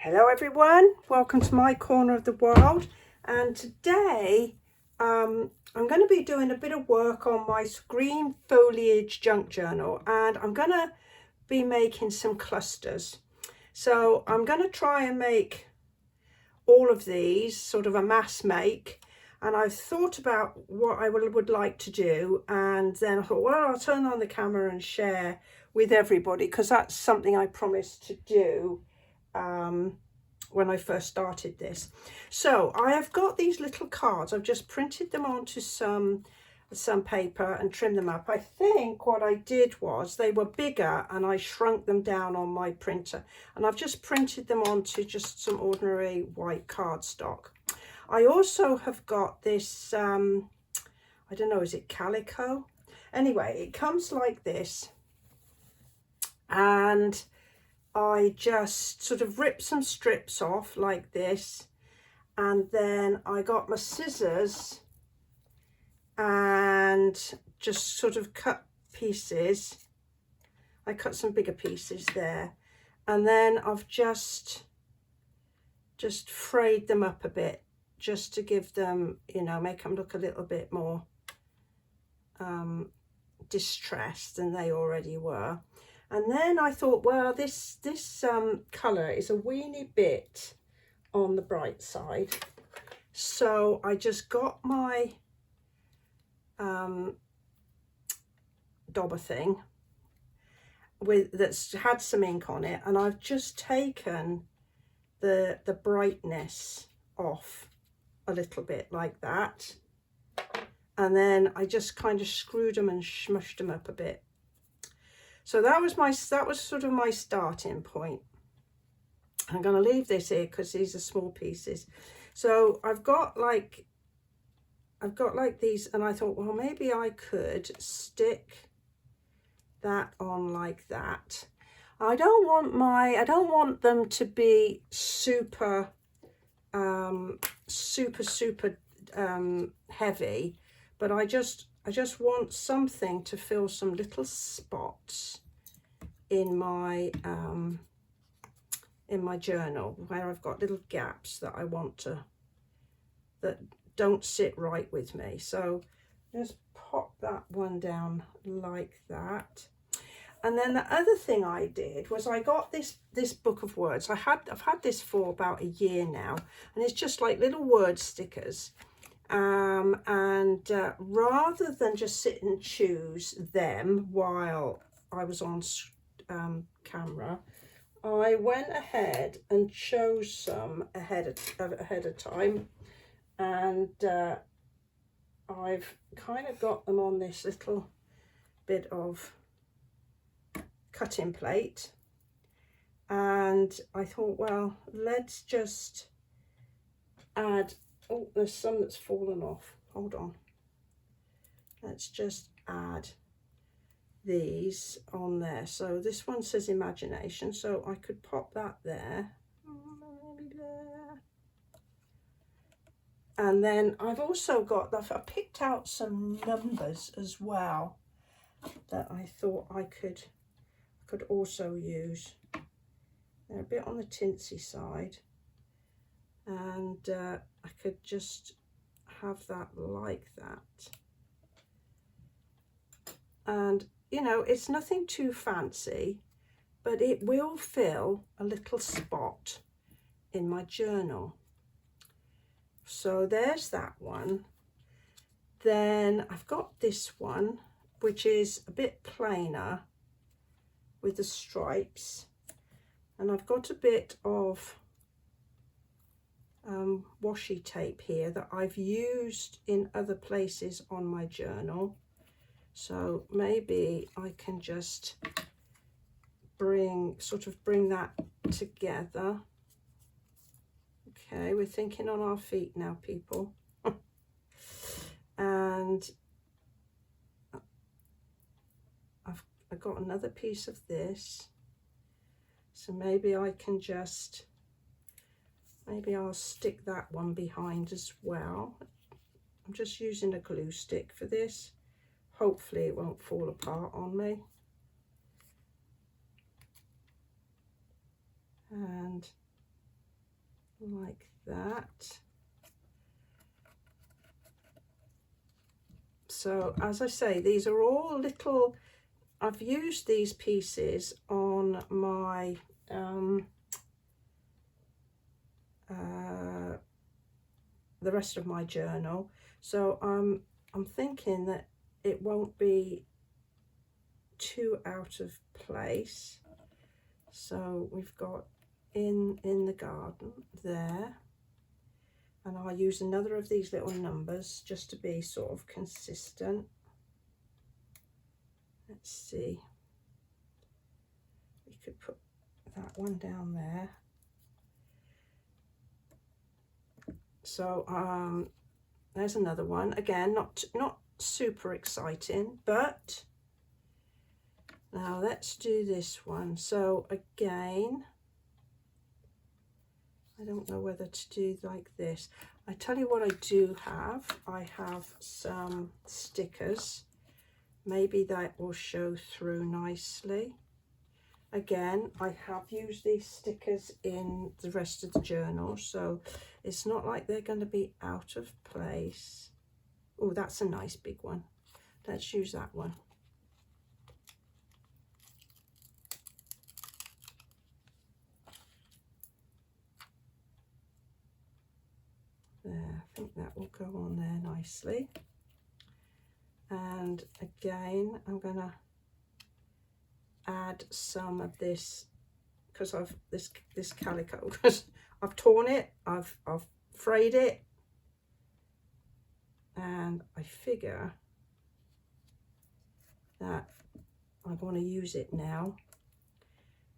Hello everyone, welcome to my corner of the world, and today I'm going to be doing a bit of work on my Green Foliage junk journal, and I'm going to be making some clusters. So I'm going to try and make all of these sort of a mass make, and I've thought about what I would like to do, and then I thought, well, I'll turn on the camera and share with everybody because that's something I promised to do when I first started this. So I have got these little cards. I've just printed them onto some paper and trimmed them up. I think what I did was they were bigger and I shrunk them down on my printer, and I've just printed them onto just some ordinary white cardstock. I also have got this I don't know, is it calico? Anyway, it comes like this, and I just sort of rip some strips off like this, and then I got my scissors and just sort of cut pieces. I cut some bigger pieces there, and then I've just frayed them up a bit just to give them, you know, make them look a little bit more distressed than they already were. And then I thought, well, this colour is a weeny bit on the bright side. So I just got my dauber thing that's had some ink on it, and I've just taken the brightness off a little bit like that. And then I just kind of screwed them and smushed them up a bit. So that was sort of my starting point. I'm going to leave this here because these are small pieces. So I've got like these, and I thought, well, maybe I could stick that on like that. I don't want them to be super heavy, but I just want something to fill some little spots in my journal where I've got little gaps that I want to, that don't sit right with me. So just pop that one down like that. And then the other thing I did was I got this book of words. I've had this for about a year now, and it's just like little word stickers. Rather than just sit and choose them while I was on camera, I went ahead and chose some ahead of time, and I've kind of got them on this little bit of cutting plate, and I thought, well, let's just add, oh, there's some that's fallen off, hold on, let's just add these on there. So this one says imagination, so I could pop that there, maybe there. And then I've also got, I picked out some numbers as well that I thought I could also use. They're a bit on the tinsy side, and I could just have that like that. And you know, it's nothing too fancy, but it will fill a little spot in my journal. So there's that one. Then I've got this one, which is a bit plainer with the stripes, and I've got a bit of washi tape here that I've used in other places on my journal. So maybe I can just bring that together. Okay, we're thinking on our feet now, people. And I've got another piece of this, so maybe I can just, maybe I'll stick that one behind as well. I'm just using a glue stick for this. Hopefully it won't fall apart on me. And like that. So as I say, these are all little, I've used these pieces on my the rest of my journal, so I'm thinking that it won't be too out of place. So we've got in the garden there, and I'll use another of these little numbers just to be sort of consistent. Let's see, we could put that one down there. So there's another one. Again, not super exciting, but now let's do this one. So again, I don't know whether to do like this. I tell you what I do have. I have some stickers. Maybe that will show through nicely. Again, I have used these stickers in the rest of the journal, so it's not like they're going to be out of place. Oh, that's a nice big one. Let's use that one. There, I think that will go on there nicely. And again, I'm going to add some of this, because I've this calico, because I've torn it, I've frayed it, and I figure that I want to use it now.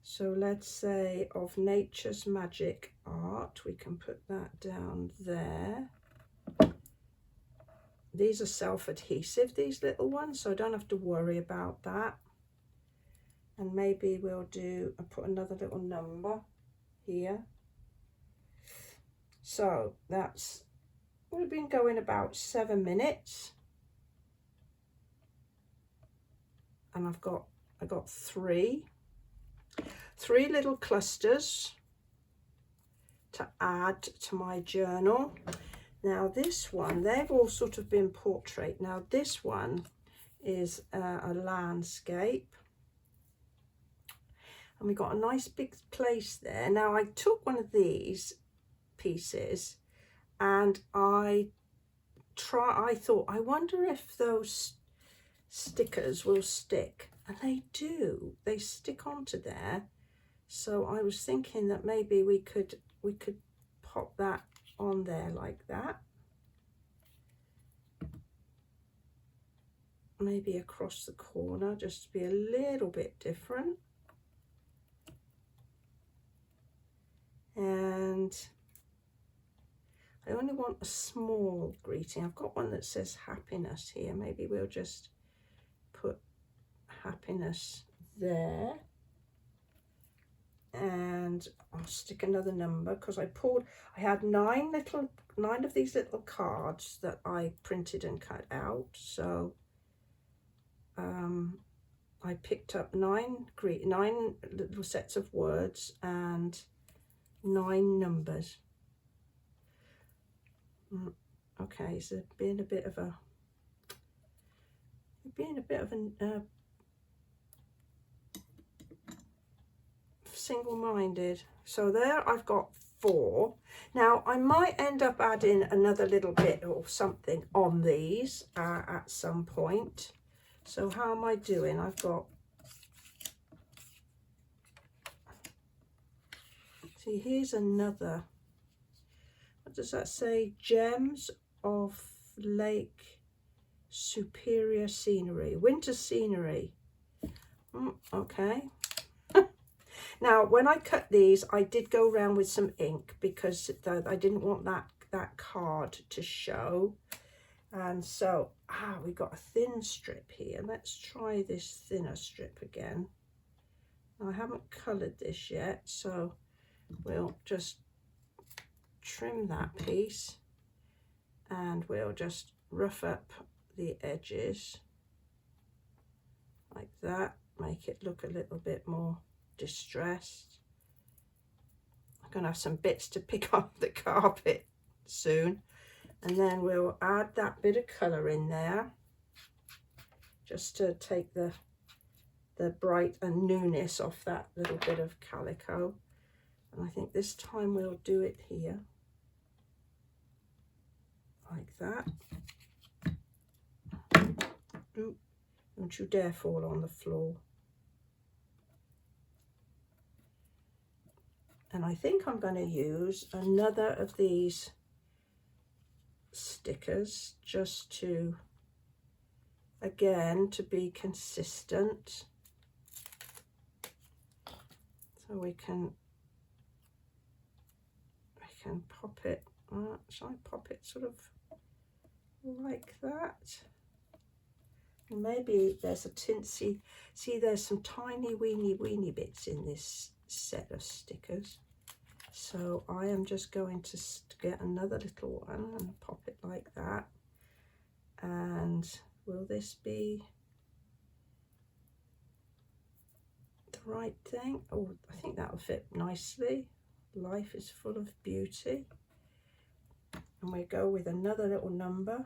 So let's say of Nature's Magic Art, we can put that down there. These are self-adhesive, these little ones, so I don't have to worry about that. And maybe we'll do, I'll put another little number here. So that's, we've been going about 7 minutes. And I got three little clusters to add to my journal. Now this one, they've all sort of been portrait. Now this one is a landscape. And we got a nice big place there. Now I took one of these pieces and I thought, I wonder if those stickers will stick. And they do, they stick onto there. So I was thinking that maybe we could pop that on there like that. Maybe across the corner, just to be a little bit different. And I only want a small greeting. I've got one that says happiness here. Maybe we'll just put happiness there. And I'll stick another number, because I had nine of these little cards that I printed and cut out. So I picked up nine little sets of words and 9 numbers. Okay, so being a bit of a single-minded. So there I've got 4. Now I might end up adding another little bit or something on these at some point. So how am I doing? I've got, see, here's another, what does that say? Gems of Lake Superior Scenery, winter scenery. Okay. Now, when I cut these, I did go around with some ink because I didn't want that card to show. And so, we got a thin strip here. Let's try this thinner strip again. Now, I haven't coloured this yet, so we'll just trim that piece and we'll just rough up the edges like that, make it look a little bit more distressed. I'm going to have some bits to pick up the carpet soon. And then we'll add that bit of colour in there, just to take the bright and newness off that little bit of calico. And I think this time we'll do it here, like that. Ooh, don't you dare fall on the floor. And I think I'm going to use another of these stickers just to, again, to be consistent. So we can pop it, shall I pop it sort of like that? And maybe there's a tinsy, see there's some tiny weeny bits in this set of stickers. So I am just going to get another little one and pop it like that. And will this be the right thing? Oh, I think that will fit nicely. Life is full of beauty. And we go with another little number.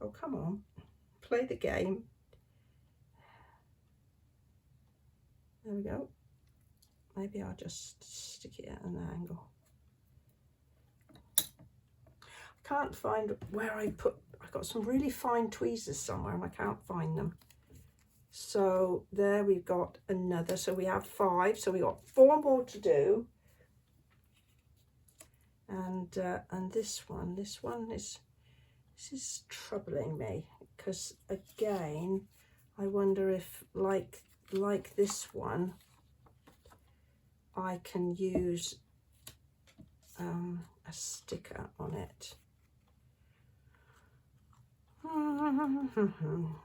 Oh, come on, play the game. There we go. Maybe I'll just stick it at an angle. I can't find where I got some really fine tweezers somewhere and I can't find them. So there we've got another, so we have 5, so we got 4 more to do. And this one is, this is troubling me, because again, I wonder if like this one, I can use a sticker on it.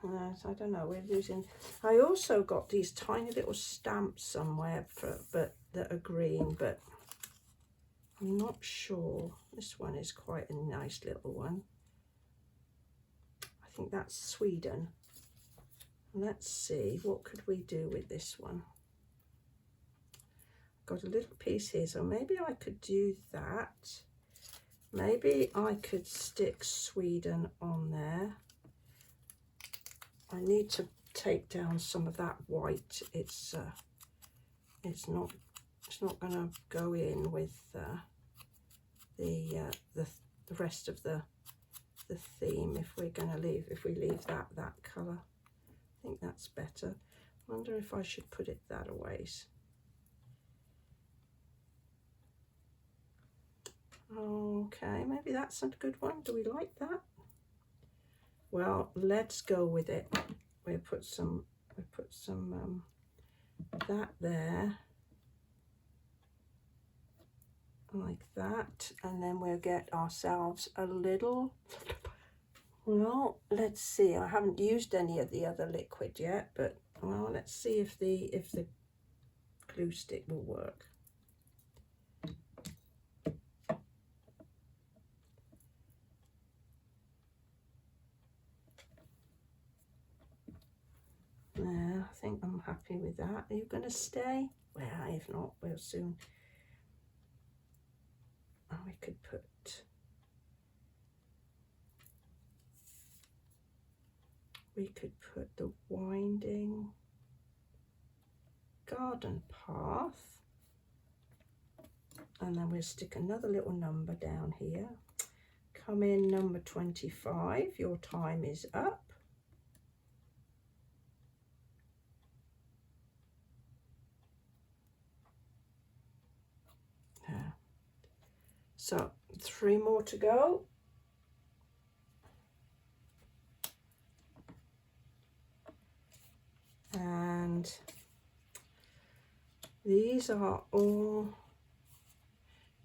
Yes, I don't know, we're losing. I also got these tiny little stamps somewhere that are green, but I'm not sure. This one is quite a nice little one. I think that's Sweden. Let's see, what could we do with this one? Got a little piece here, so maybe I could do that. Maybe I could stick Sweden on there. I need to take down some of that white. It's not going to go in with the rest of the theme if we leave that colour. I think that's better. I wonder if I should put it that a ways. Okay, maybe that's a good one. Do we like that? Well, let's go with it. We put some that there, like that, and then we'll get ourselves a little. Well, let's see. I haven't used any of the other liquid yet, but well, let's see if the glue stick will work. Yeah, I think I'm happy with that. Are you going to stay? Well, if not, we'll soon. Oh, we could put the winding garden path, and then we'll stick another little number down here. Come in number 25, your time is up. So 3 more to go. And these are all,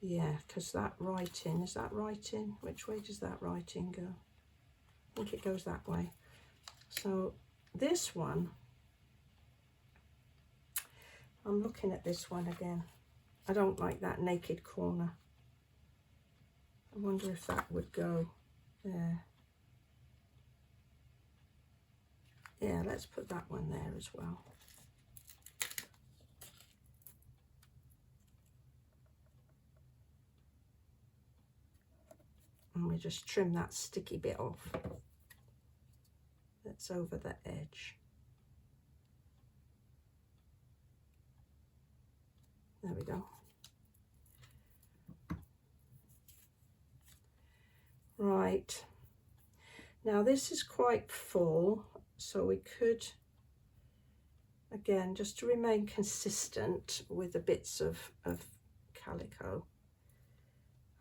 yeah, because that writing, is that writing? Which way does that writing go? I think it goes that way. So this one, I'm looking at this one again. I don't like that naked corner. I wonder if that would go there. Yeah, let's put that one there as well. And we just trim that sticky bit off that's over the edge. There we go. Right, now this is quite full, so we could, again, just to remain consistent with the bits of calico,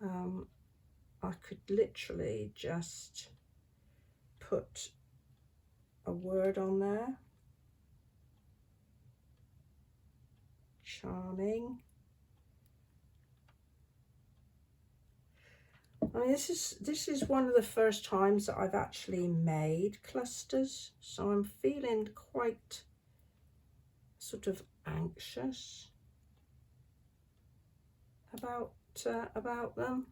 I could literally just put a word on there. Charming. I mean, this is one of the first times that I've actually made clusters, so I'm feeling quite sort of anxious about them.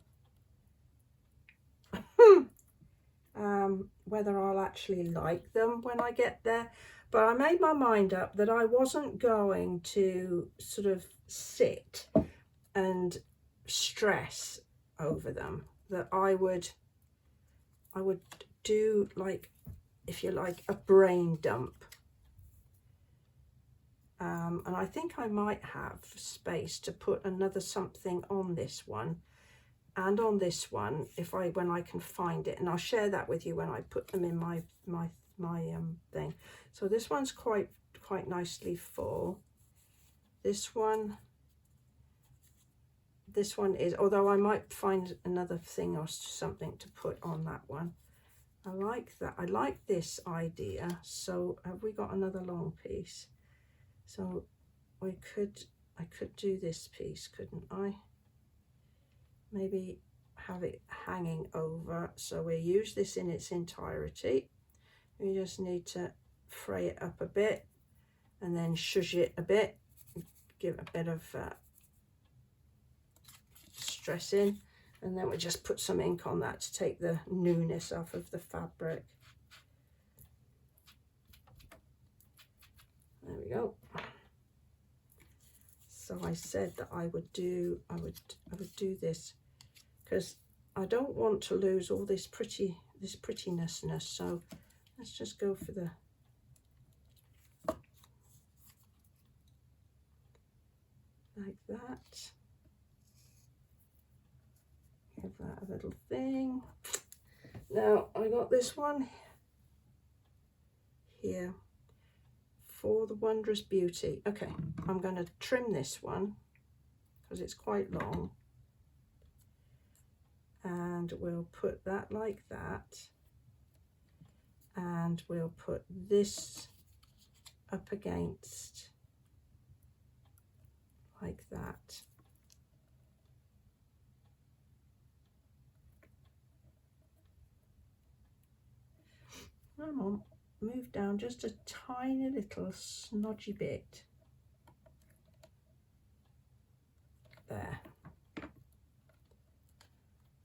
Whether I'll actually like them when I get there, but I made my mind up that I wasn't going to sort of sit and stress over them, that I would do, like, if you like, a brain dump. And I think I might have space to put another something on this one and on this one when I can find it, and I'll share that with you when I put them in my thing. So this one's quite nicely full. This one is, although I might find another thing or something to put on that one. I like that. I like this idea. So have we got another long piece? So I could do this piece, couldn't I? Maybe have it hanging over, so we use this in its entirety. We just need to fray it up a bit and then shush it a bit, give it a bit of stress in, and then we just put some ink on that to take the newness off of the fabric. There we go. So I said that I would do this because I don't want to lose all this prettiness. So let's just go for the like that. Give that a little thing. Now I got this one here for the Wondrous Beauty. Okay, I'm going to trim this one because it's quite long, and we'll put that like that, and we'll put this up against like that. Come on, move down just a tiny little snodgy bit. There.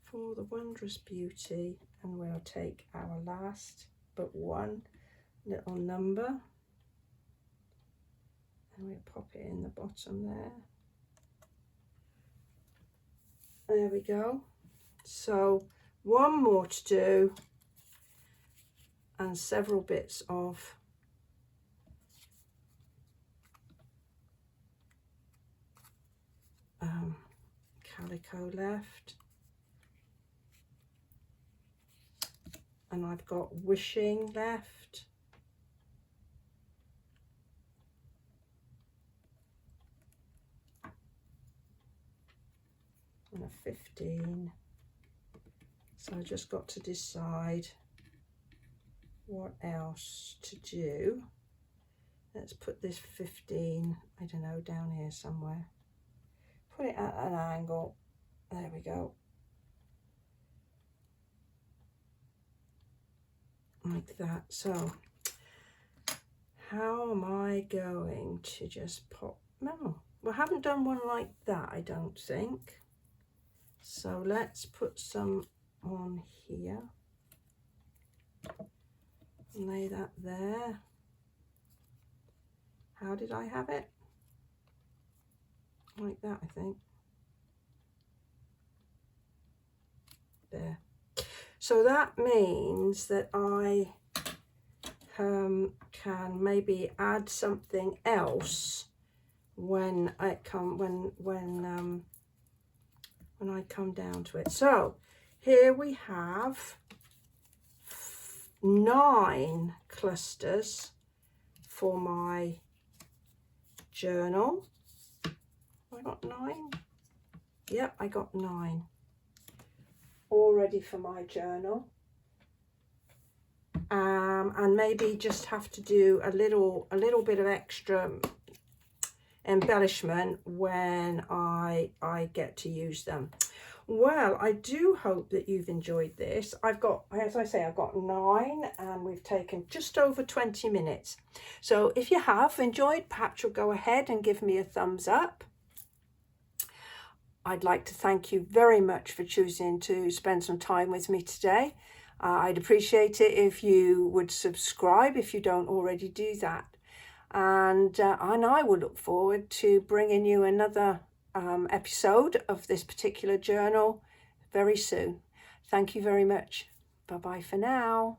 For the Wondrous Beauty, and we'll take our last but one little number and we'll pop it in the bottom there. There we go. So one more to do, and several bits of calico left, and I've got wishing left, and a 15. So I just got to decide what else to do. Let's put this 15, I don't know, down here somewhere. Put it at an angle. There we go. Like that. So how am I going to just pop? No, we haven't done one like that, I don't think. So let's put some on here. Lay that there. How did I have it? Like that, I think. There. So that means that I can maybe add something else when I come when I come down to it. So here we have 9 clusters for my journal. I got 9. Yep, I got 9 all ready for my journal. And maybe just have to do a little bit of extra embellishment when I get to use them. Well, I do hope that you've enjoyed this. I've got, as I say, I've got 9 and we've taken just over 20 minutes. So if you have enjoyed, perhaps you'll go ahead and give me a thumbs up. I'd like to thank you very much for choosing to spend some time with me today. I'd appreciate it if you would subscribe if you don't already do that. And I will look forward to bringing you another episode of this particular journal very soon. Thank you very much. Bye-bye for now.